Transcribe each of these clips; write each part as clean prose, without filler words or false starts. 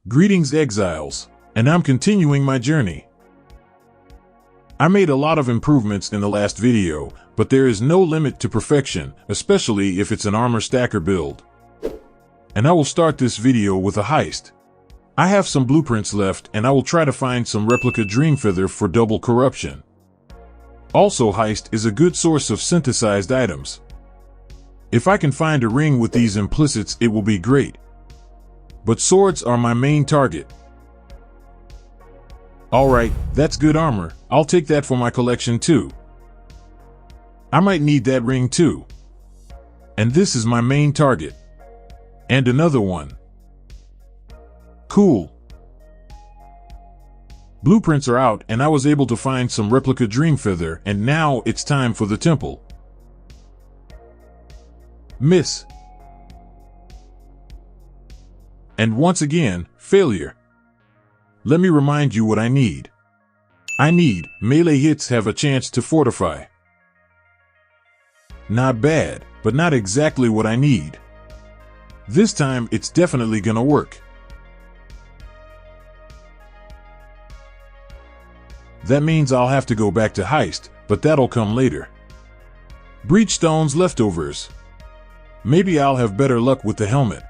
Greetings Exiles, and I'm continuing my journey. I made a lot of improvements in the last video, but there is no limit to perfection, especially if it's an armor stacker build. And I will start this video with a heist. I have some blueprints left and I will try to find some replica dream feather for double corruption. Also, heist is a good source of synthesized items. If I can find a ring with these implicits, it will be great. But swords are my main target. Alright, that's good armor. I'll take that for my collection too. I might need that ring too. And this is my main target. And another one. Cool. Blueprints are out and I was able to find some replica dream feather, and now it's time for the temple. Miss. And once again, failure. Let me remind you what I need. I need melee hits have a chance to fortify. Not bad, but not exactly what I need. This time it's definitely gonna work. That means I'll have to go back to heist, but that'll come later. Breach stones leftovers. Maybe I'll have better luck with the helmet.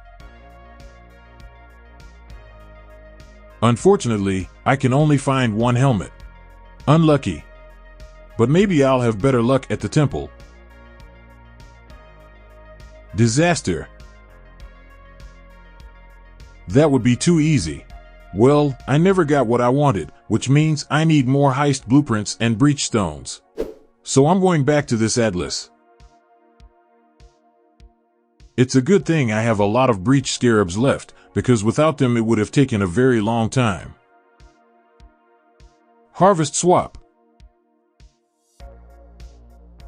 Unfortunately, I can only find one helmet. Unlucky. But maybe I'll have better luck at the temple. Disaster. That would be too easy. Well, I never got what I wanted, which means I need more heist blueprints and breach stones. So I'm going back to this atlas. It's a good thing I have a lot of breach scarabs left, because without them it would have taken a very long time. Harvest swap.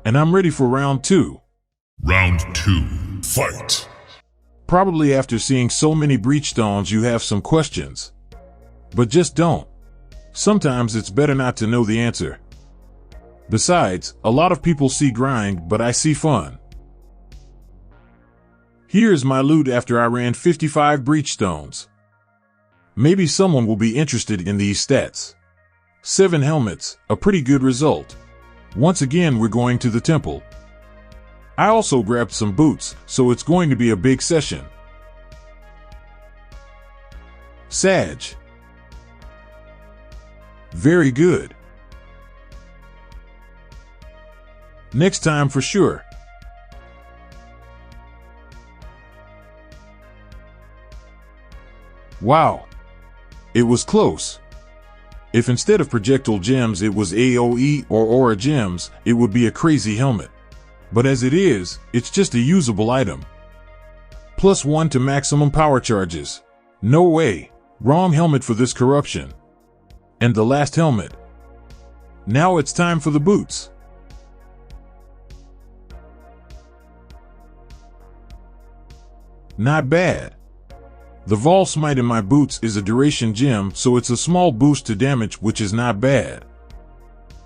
And I'm ready for round 2. Round 2. Fight. Probably after seeing so many breach stones you have some questions. But just don't. Sometimes it's better not to know the answer. Besides, a lot of people see grind, but I see fun. Here's my loot after I ran 55 breach stones. Maybe someone will be interested in these stats. 7 helmets, a pretty good result. Once again we're going to the temple. I also grabbed some boots, so it's going to be a big session. Sag. Very good. Next time for sure. Wow. It was close. If instead of projectile gems it was AoE or aura gems, it would be a crazy helmet. But as it is, it's just a usable item. +1 to maximum power charges. No way. Wrong helmet for this corruption. And the last helmet. Now it's time for the boots. Not bad. The Vol Smite in my boots is a duration gem, so it's a small boost to damage, which is not bad.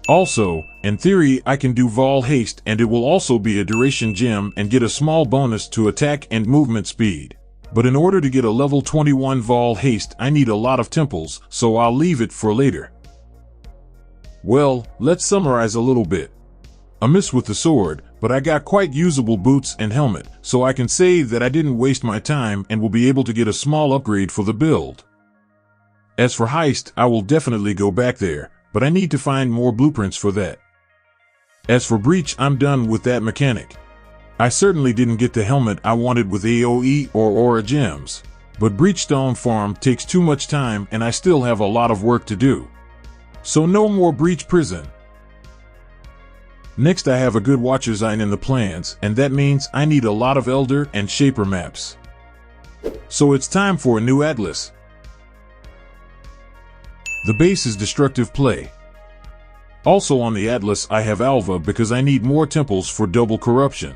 Also, in theory I can do Vol Haste and it will also be a duration gem and get a small bonus to attack and movement speed. But in order to get a level 21 Vol Haste I need a lot of temples, so I'll leave it for later. Well, let's summarize a little bit. A miss with the sword, but I got quite usable boots and helmet, so I can say that I didn't waste my time and will be able to get a small upgrade for the build. As for heist, I will definitely go back there, but I need to find more blueprints for that. As for breach, I'm done with that mechanic. I certainly didn't get the helmet I wanted with AoE or aura gems, but breachstone farm takes too much time and I still have a lot of work to do. So no more breach prison. Next I have a good Watcher's Eye in the plans, and that means I need a lot of Elder and Shaper maps. So it's time for a new atlas. The base is destructive play. Also on the atlas I have Alva because I need more temples for double corruption.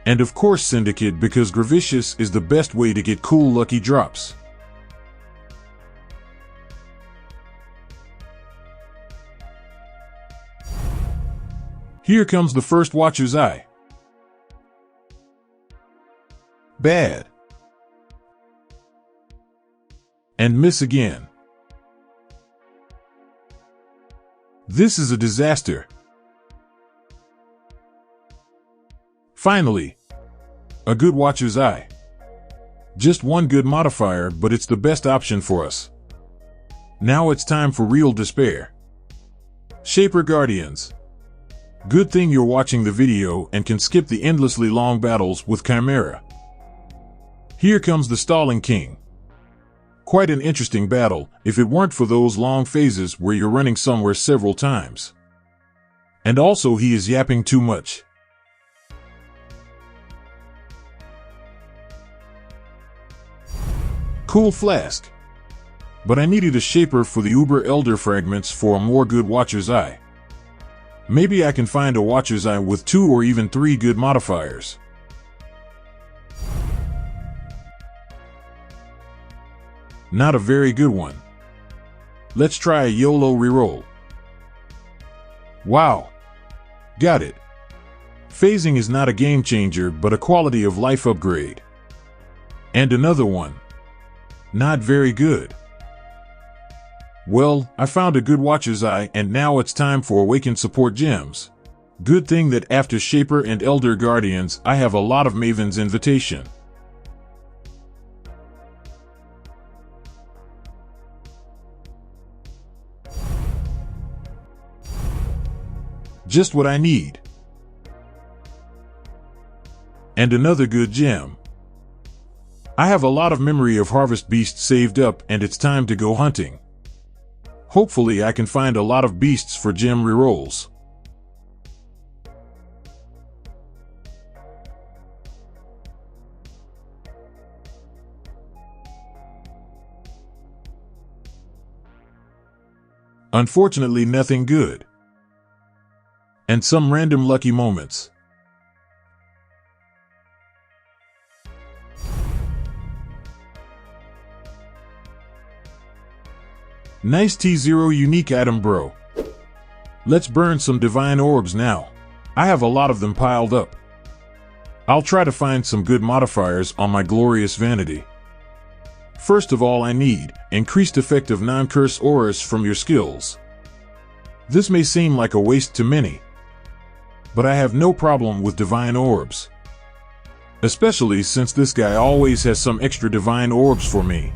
And of course Syndicate because Gravicious is the best way to get cool lucky drops. Here comes the first Watcher's Eye. Bad. And miss again. This is a disaster. Finally, a good Watcher's Eye. Just one good modifier, but it's the best option for us. Now it's time for real despair. Shaper Guardians. Good thing you're watching the video and can skip the endlessly long battles with Chimera. Here comes the Stalling King. Quite an interesting battle, if it weren't for those long phases where you're running somewhere several times. And also he is yapping too much. Cool Flask. But I needed a Shaper for the Uber Elder fragments for a more good Watcher's Eye. Maybe I can find a Watcher's Eye with 2 or even 3 good modifiers. Not a very good one. Let's try a YOLO reroll. Wow. Got it. Phasing is not a game changer, but a quality of life upgrade. And another one. Not very good. Well, I found a good Watcher's Eye, and now it's time for Awakened support gems. Good thing that after Shaper and Elder Guardians, I have a lot of Maven's Invitation. Just what I need. And another good gem. I have a lot of memory of Harvest Beasts saved up, and it's time to go hunting. Hopefully I can find a lot of beasts for gem rerolls. Unfortunately, nothing good. And some random lucky moments. Nice T0 unique item, bro. Let's burn some divine orbs now. I have a lot of them piled up. I'll try to find some good modifiers on my glorious vanity. First of all, I need increased effect of non-curse auras from your skills. This may seem like a waste to many, but I have no problem with divine orbs. Especially since this guy always has some extra divine orbs for me.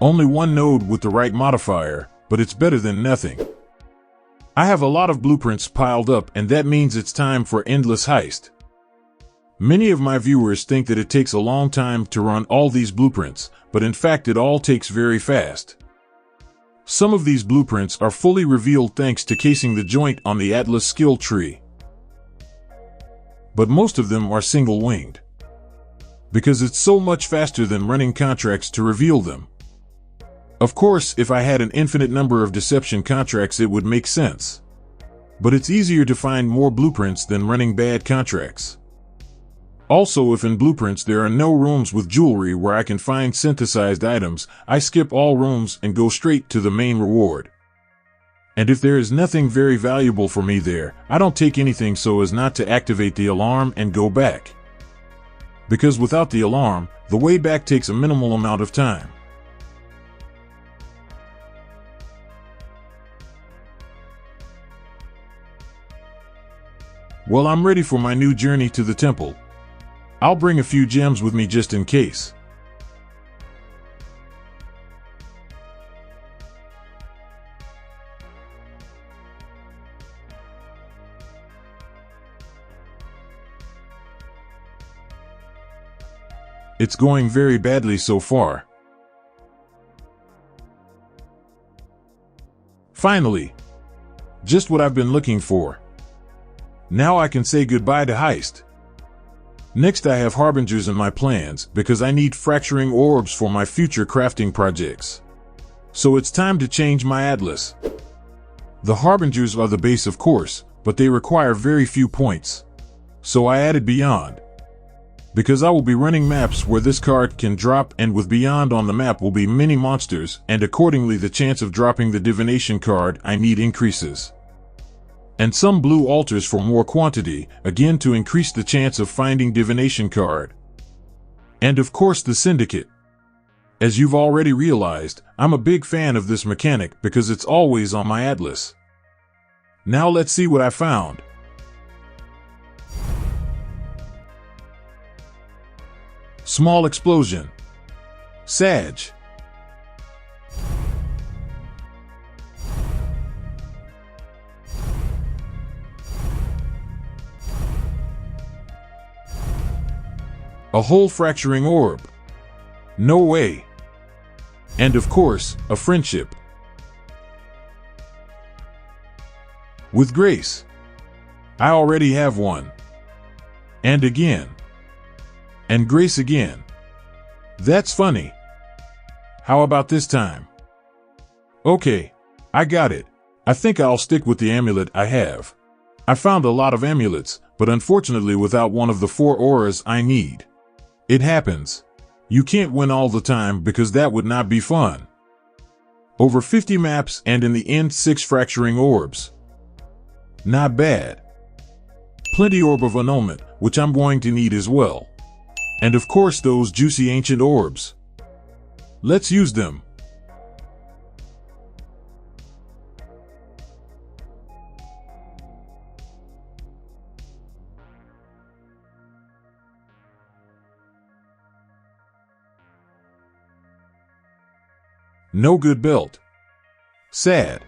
Only one node with the right modifier, but it's better than nothing. I have a lot of blueprints piled up, and that means it's time for Endless Heist. Many of my viewers think that it takes a long time to run all these blueprints, but in fact it all takes very fast. Some of these blueprints are fully revealed thanks to casing the joint on the Atlas skill tree. But most of them are single-winged. Because it's so much faster than running contracts to reveal them. Of course, if I had an infinite number of deception contracts it would make sense. But it's easier to find more blueprints than running bad contracts. Also, if in blueprints there are no rooms with jewelry where I can find synthesized items, I skip all rooms and go straight to the main reward. And if there is nothing very valuable for me there, I don't take anything so as not to activate the alarm and go back. Because without the alarm, the way back takes a minimal amount of time. Well, I'm ready for my new journey to the temple. I'll bring a few gems with me just in case. It's going very badly so far. Finally, just what I've been looking for. Now I can say goodbye to Heist. Next I have Harbingers in my plans because I need fracturing orbs for my future crafting projects. So it's time to change my Atlas. The Harbingers are the base of course, but they require very few points. So I added Beyond. Because I will be running maps where this card can drop, and with Beyond on the map will be many monsters, and accordingly the chance of dropping the Divination card I need increases. And some blue altars for more quantity, again to increase the chance of finding Divination card. And of course the Syndicate. As you've already realized, I'm a big fan of this mechanic because it's always on my atlas. Now let's see what I found. Small explosion. Sag. A hole fracturing orb. No way. And of course, a friendship. With grace. I already have one. And again. And grace again. That's funny. How about this time? Okay, I got it. I think I'll stick with the amulet I have. I found a lot of amulets, but unfortunately without one of the 4 auras I need. It happens. You can't win all the time because that would not be fun. Over 50 maps and in the end 6 fracturing orbs. Not bad. Plenty orb of annulment, which I'm going to need as well. And of course those juicy ancient orbs. Let's use them. No good belt. Sad.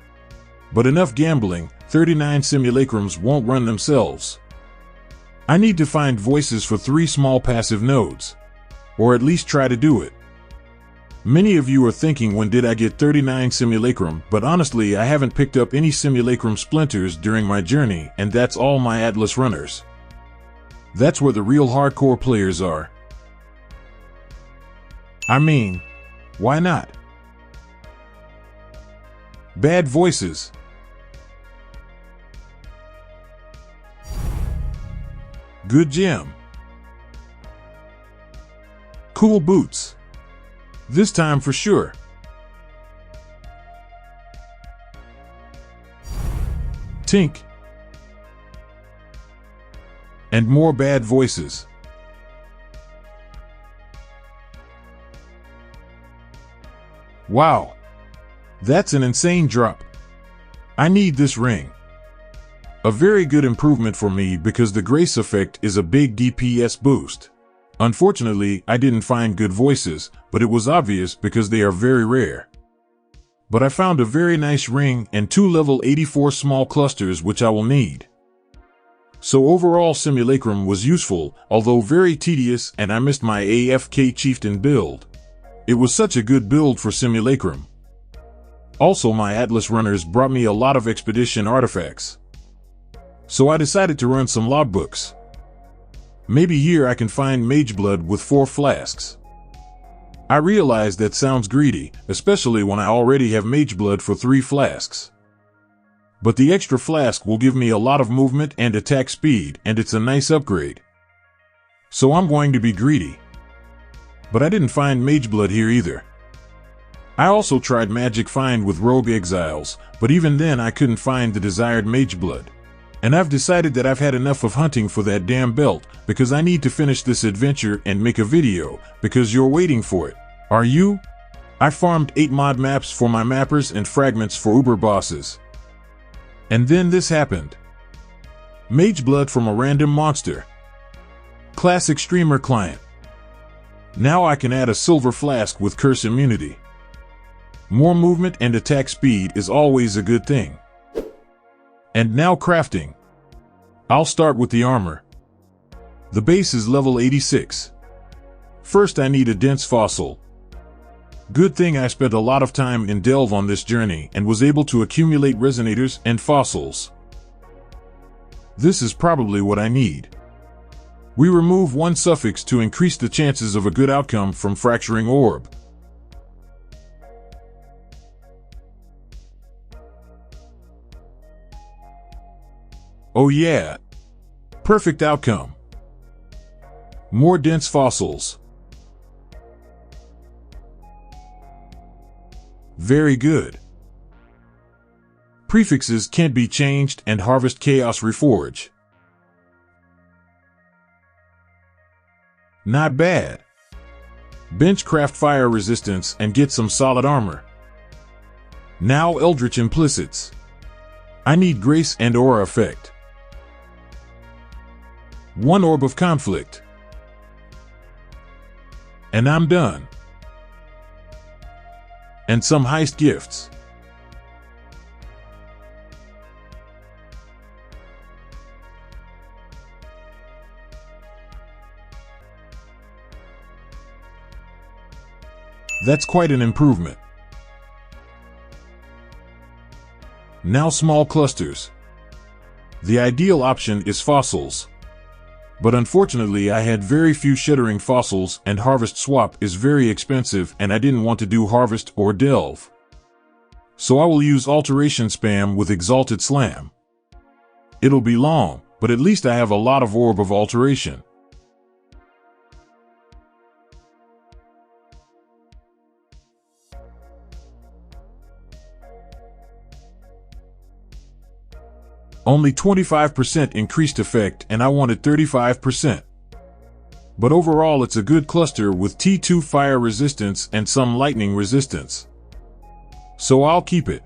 But enough gambling, 39 simulacrums won't run themselves. I need to find voices for 3 small passive nodes. Or at least try to do it. Many of you are thinking, when did I get 39 simulacrum? But honestly, I haven't picked up any simulacrum splinters during my journey, and that's all my Atlas runners. That's where the real hardcore players are. I mean, why not? Bad voices. Good gem. Cool boots. This time for sure. Tink. And more bad voices. Wow. That's an insane drop. I need this ring. A very good improvement for me because the grace effect is a big DPS boost. Unfortunately, I didn't find good voices, but it was obvious because they are very rare. But I found a very nice ring and 2 level 84 small clusters which I will need. So overall Simulacrum was useful, although very tedious, and I missed my AFK Chieftain build. It was such a good build for Simulacrum. Also, my Atlas runners brought me a lot of expedition artifacts. So I decided to run some logbooks. Maybe here I can find Mageblood with 4 flasks. I realize that sounds greedy, especially when I already have Mageblood for 3 flasks. But the extra flask will give me a lot of movement and attack speed, and it's a nice upgrade. So I'm going to be greedy. But I didn't find Mageblood here either. I also tried Magic Find with Rogue Exiles, but even then I couldn't find the desired Mageblood. And I've decided that I've had enough of hunting for that damn belt, because I need to finish this adventure and make a video, because you're waiting for it. Are you? I farmed 8 mod maps for my mappers and fragments for Uber bosses. And then this happened. Mageblood from a random monster. Classic streamer client. Now I can add a silver flask with curse immunity. More movement and attack speed is always a good thing. And now crafting. I'll start with the armor. The base is level 86. First I need a dense fossil. Good thing I spent a lot of time in Delve on this journey and was able to accumulate resonators and fossils. This is probably what I need. We remove 1 suffix to increase the chances of a good outcome from fracturing orb. Oh yeah. Perfect outcome. More dense fossils. Very good. Prefixes can't be changed and harvest chaos reforge. Not bad. Bench craft fire resistance and get some solid armor. Now Eldritch Implicits. I need Grace and Aura Effect. 1 Orb of Conflict. And I'm done. And some heist gifts. That's quite an improvement. Now small clusters. The ideal option is fossils. But unfortunately I had very few shattering fossils and harvest swap is very expensive and I didn't want to do harvest or delve. So I will use alteration spam with exalted slam. It'll be long, but at least I have a lot of orb of alteration. Only 25% increased effect and I wanted 35%. But overall it's a good cluster with T2 fire resistance and some lightning resistance. So I'll keep it.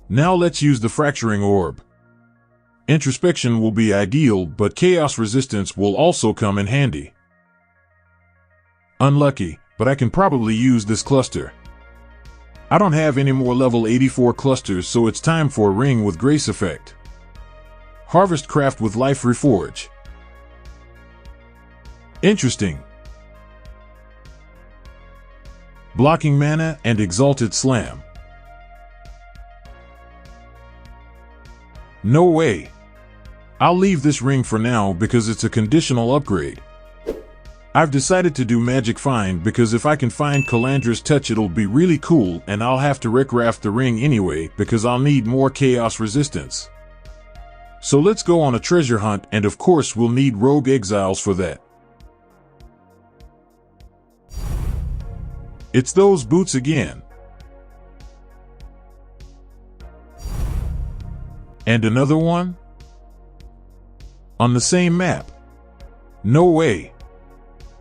Now let's use the fracturing orb. Introspection will be ideal, but chaos resistance will also come in handy. Unlucky, but I can probably use this cluster. I don't have any more level 84 clusters, so it's time for a ring with grace effect. Harvest craft with life reforge. Interesting. Blocking mana and exalted slam. No way. I'll leave this ring for now because it's a conditional upgrade. I've decided to do magic find because if I can find Calandra's touch it'll be really cool and I'll have to recraft the ring anyway because I'll need more chaos resistance. So let's go on a treasure hunt and of course we'll need rogue exiles for that. It's those boots again. And another one? On the same map? No way.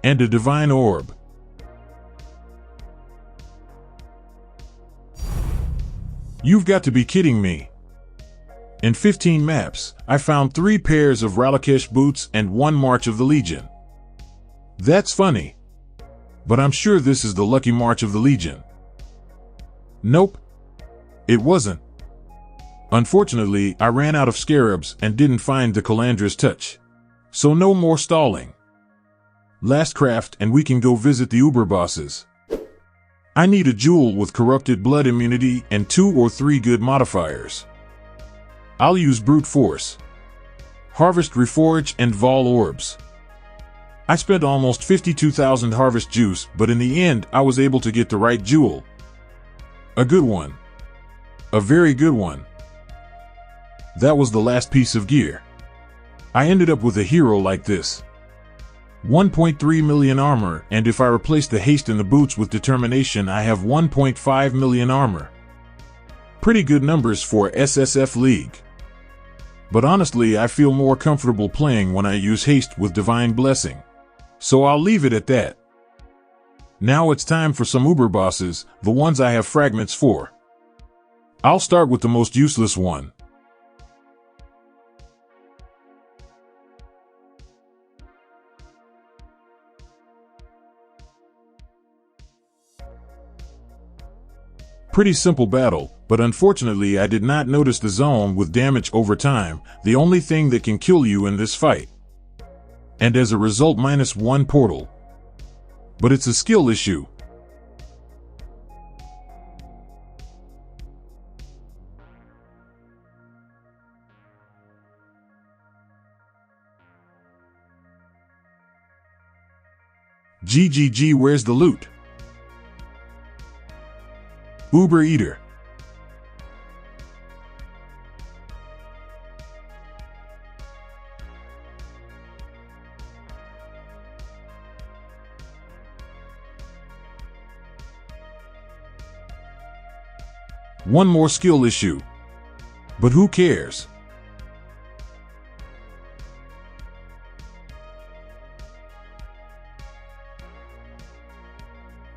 And a divine orb. You've got to be kidding me. In 15 maps, I found 3 pairs of Ralakesh boots and 1 March of the Legion. That's funny. But I'm sure this is the lucky March of the Legion. Nope. It wasn't. Unfortunately, I ran out of scarabs and didn't find the Calandra's touch. So no more stalling. Last craft and we can go visit the Uber bosses. I need a jewel with corrupted blood immunity and 2 or 3 good modifiers. I'll use brute force. Harvest reforge and Vol orbs. I spent almost 52,000 harvest juice, but in the end I was able to get the right jewel. A good one. A very good one. That was the last piece of gear. I ended up with a hero like this. 1.3 million armor, and if I replace the haste in the boots with determination I have 1.5 million armor. Pretty good numbers for SSF League. But honestly I feel more comfortable playing when I use haste with divine blessing. So I'll leave it at that. Now it's time for some Uber bosses, the ones I have fragments for. I'll start with the most useless one. Pretty simple battle, but unfortunately I did not notice the zone with damage over time, the only thing that can kill you in this fight. And as a result -1 portal. But it's a skill issue. GGG, where's the loot? Uber Eater. One more skill issue. But who cares?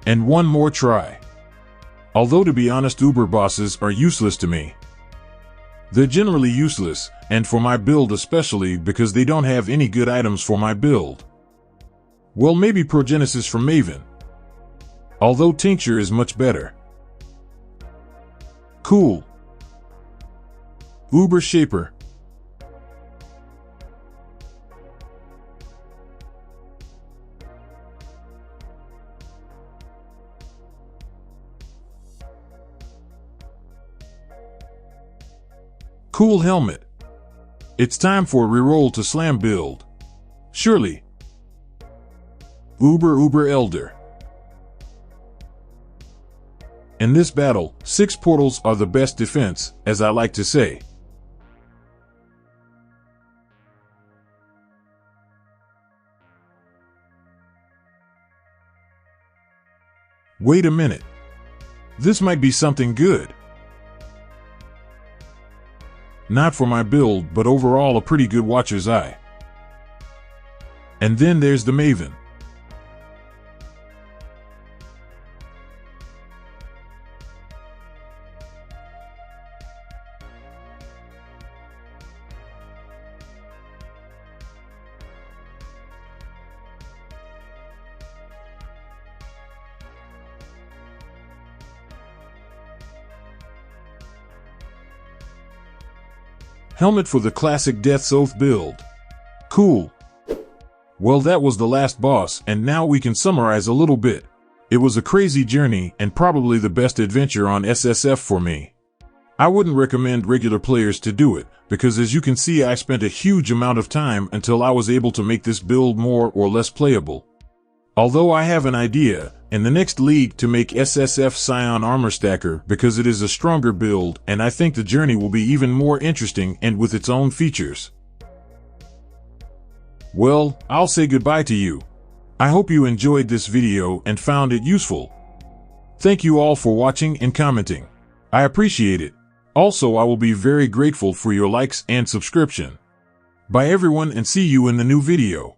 And one more try. Although to be honest, Uber bosses are useless to me. They're generally useless, and for my build especially, because they don't have any good items for my build. Well, maybe Progenesis from Maven. Although Tincture is much better. Cool. Uber Shaper. Cool Helmet. It's time for a reroll to slam build. Surely. Uber Elder. In this battle, 6 portals are the best defense, as I like to say. Wait a minute. This might be something good. Not for my build, but overall a pretty good Watcher's Eye. And then there's the Maven. Helmet for the classic Death's Oath build. Cool. Well, that was the last boss, and now we can summarize a little bit. It was a crazy journey, and probably the best adventure on SSF for me. I wouldn't recommend regular players to do it, because as you can see, I spent a huge amount of time until I was able to make this build more or less playable. Although I have an idea, in the next league, to make SSF Scion Armour Stacker, because it is a stronger build, and I think the journey will be even more interesting and with its own features. Well, I'll say goodbye to you. I hope you enjoyed this video and found it useful. Thank you all for watching and commenting. I appreciate it. Also, I will be very grateful for your likes and subscription. Bye everyone, and see you in the new video.